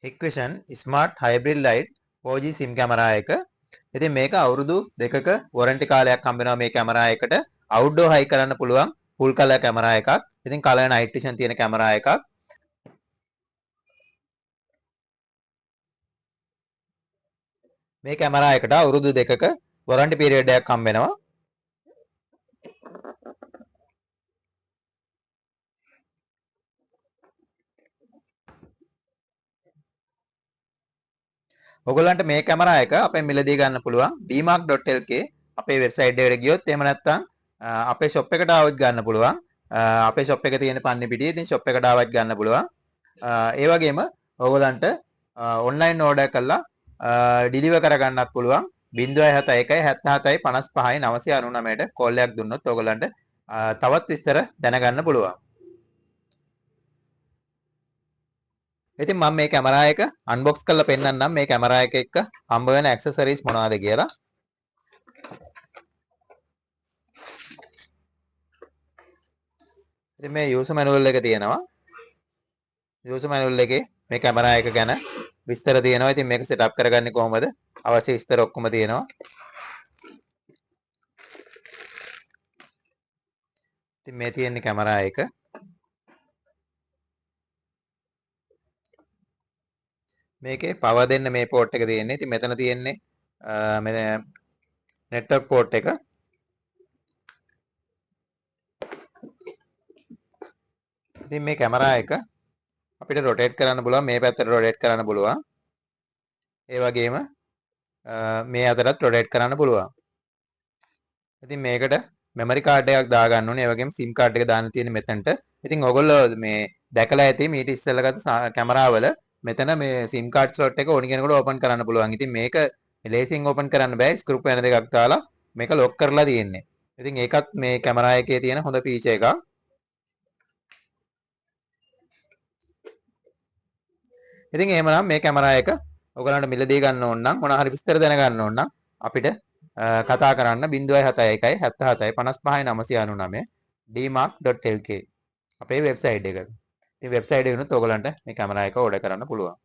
Hikvision Smart Hybrid Light 4G SIM camera එක. ඉතින් මේක අවුරුදු 2ක වොරන්ටි කාලයක් හම්බ වෙනවා මේ කැමරා එකට. අවුට්ඩෝර් හයි කරන්න පුළුවන් ෆුල් කලර් කැමරා එකක්. ඉතින් කලර් නයිට් විෂන් තියෙන කැමරා එකක්. මේ කැමරා එකට අවුරුදු 2ක වොරන්ටි පීරියඩ් එකක් හම්බ වෙනවා. ඔයගොල්ලන්ට මේ කැමරා එක අපෙන් මිලදී ගන්න පුළුවන් dmark.lk අපේ වෙබ්සයිට් එකට ගියොත් එහෙම නැත්නම් අපේ shop එකට ආවොත් ගන්න පුළුවන්. අපේ shop එක තියෙන පන්නිපිටියේ ඉතින් shop එකට ආවත් ගන්න පුළුවන්. ඒ වගේම ඔයගොල්ලන්ට online order කරලා deliver කරගන්නත් පුළුවන්. 071 77 55 999ට කෝල් එකක් දුන්නොත් ඔයගොල්ලන්ට තවත් විස්තර දැනගන්න පුළුවන්. ඉතින් මම මේ කැමරා එක අන්බොක්ස් කරලා පෙන්නන්නම් මේ කැමරා එක එක්ක හම්බ වෙන ඇක්සසරිස් මොනවද කියලා. ඉතින් මේ යූසර් මැනුවල් එක තියෙනවා. යූසර් මැනුවල් එකේ මේ කැමරා එක ගැන විස්තර තියෙනවා. ඉතින් මේක සෙටප් කරගන්නේ කොහොමද? අවශ්‍ය විස්තර ඔක්කොම තියෙනවා. ඉතින් මේ තියෙන්නේ කැමරා එක. මේකේ පවර් දෙන්න මේ පෝට් එක තියෙන්නේ. ඉතින් මෙතන තියෙන්නේ මේ නෙට්වර්ක් පෝට් එක. ඉතින් මේ කැමරා එක අපිට රොටේට් කරන්න පුළුවන්. මේ පැත්තට රොටේට් කරන්න පුළුවන්. ඒ වගේම මේ අතරත් රොටේට් කරන්න පුළුවන්. ඉතින් මේකට මෙමරි කාඩ් එකක් දාගන්න ඕනේ. ඒ වගේම SIM කාඩ් එක දාන්න තියෙන්නේ මෙතනට. ඉතින් ඔයගොල්ලෝ මේ දැකලා ඇති මීට ඉස්සෙල්ලා ගත්ත කැමරාවල මෙතන මේ SIM කාඩ් ස්ලොට් එක ඕනි කෙනෙකුට ඕපන් කරන්න පුළුවන්. ඉතින් මේක ලේසියෙන් ඕපන් කරන්න බෑ. ස්ක්‍රූ පැන දෙකක් දාලා මේක ලොක් කරලා තියෙන්නේ. ඉතින් ඒකත් මේ කැමරා එකේ තියෙන හොඳ ෆීචර් එකක්. ඉතින් එහෙමනම් මේ කැමරා එක ඔයගලන්ට මිලදී ගන්න ඕන නම් මොනවා හරි විස්තර දැනගන්න ඕන නම් අපිට කතා කරන්න 071 77 55 999 dmark.lk අපේ වෙබ්සයිට් එක. ඉතින් වෙබ්සයිට් එකේ උනත් ඔයගලන්ට මේ කැමරා එක ඕඩර් කරන්න පුළුවන්.